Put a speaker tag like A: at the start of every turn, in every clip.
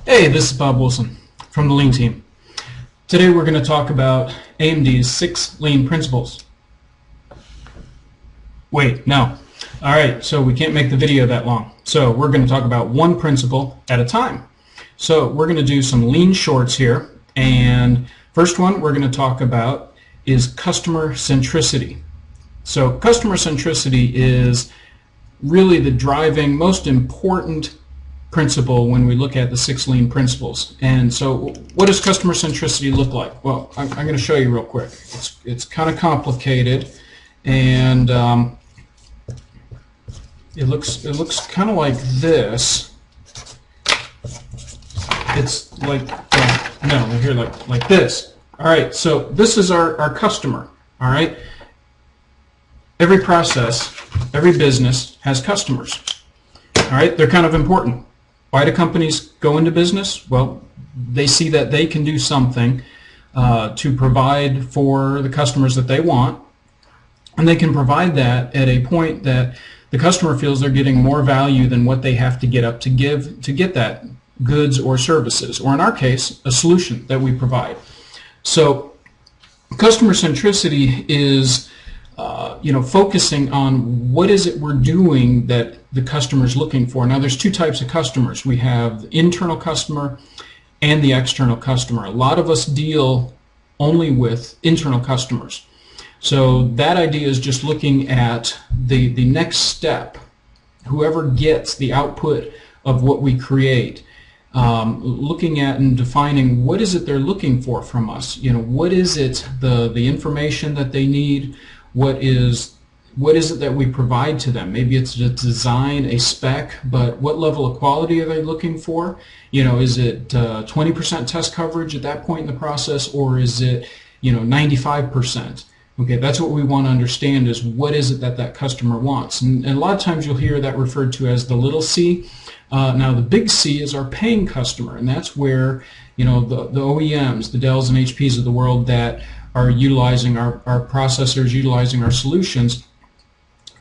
A: Hey, this is Bob Wilson from the Lean team. Today we're going to talk about AMD's 6 Lean principles. Wait, no. Alright, so we can't make the video that long. So we're going to talk about one principle at a time. So we're going to do some Lean shorts here. And first one we're going to talk about is customer centricity. So customer centricity is really the driving, most important principle when we look at the 6 Lean principles. And so what does customer centricity look like? Well, I'm going to show you real quick. It's kind of complicated, and it looks kind of like this. It's like no, here like this. All right, so this is our customer. All right, every process, every business has customers. All right, they're kind of important. Why do companies go into business? Well, they see that they can do something to provide for the customers that they want, and they can provide that at a point that the customer feels they're getting more value than what they have to get up to give to get that goods or services, or in our case, a solution that we provide. So customer centricity is focusing on what is it we're doing that the customer is looking for. Now, there's 2 types of customers. We have the internal customer and the external customer. A lot of us deal only with internal customers. So that idea is just looking at the next step, whoever gets the output of what we create, looking at and defining what is it they're looking for from us. What is it, the information that they need, what is it that we provide to them? Maybe it's a design, a spec, but what level of quality are they looking for? Is it 20% test coverage at that point in the process, or is it 95%? Okay, that's what we want to understand, is what is it that that customer wants. And a lot of times you'll hear that referred to as the little c. Now the big C is our paying customer, and that's where the OEMs, the Dells and HPs of the world that are utilizing our processors, utilizing our solutions,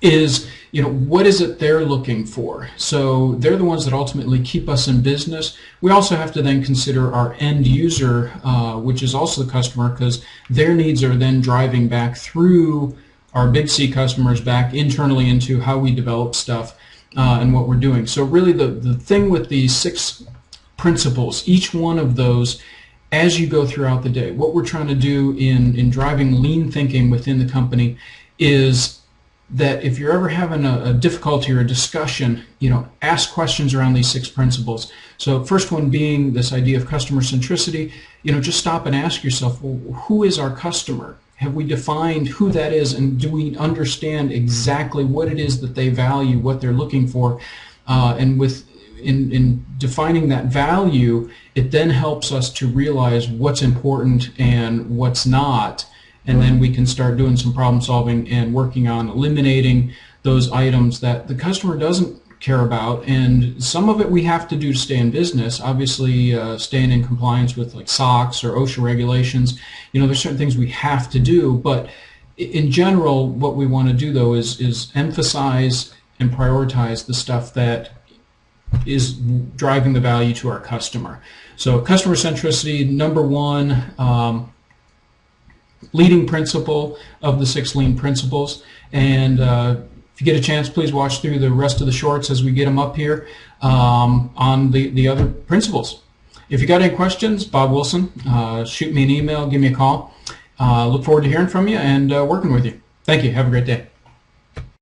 A: is what is it they're looking for. So they're the ones that ultimately keep us in business. We also have to then consider our end user, which is also the customer, because their needs are then driving back through our big C customers back internally into how we develop stuff and what we're doing. So really the thing with these 6 principles, each one of those, as you go throughout the day, what we're trying to do in driving lean thinking within the company is that if you're ever having a difficulty or a discussion, ask questions around these 6 principles. So first one being this idea of customer centricity, just stop and ask yourself, well, who is our customer? Have we defined who that is, and do we understand exactly what it is that they value, what they're looking for? And in defining that value, it then helps us to realize what's important and what's not, and then we can start doing some problem solving and working on eliminating those items that the customer doesn't care about. And some of it we have to do to stay in business. Obviously, staying in compliance with like SOX or OSHA regulations, there's certain things we have to do, but in general what we want to do though is emphasize and prioritize the stuff that is driving the value to our customer. So customer centricity, number 1 leading principle of the 6 Lean principles. And if you get a chance, please watch through the rest of the shorts as we get them up here on the other principles. If you got any questions, Bob Wilson, shoot me an email, give me a call. Look forward to hearing from you and working with you. Thank you. Have a great day.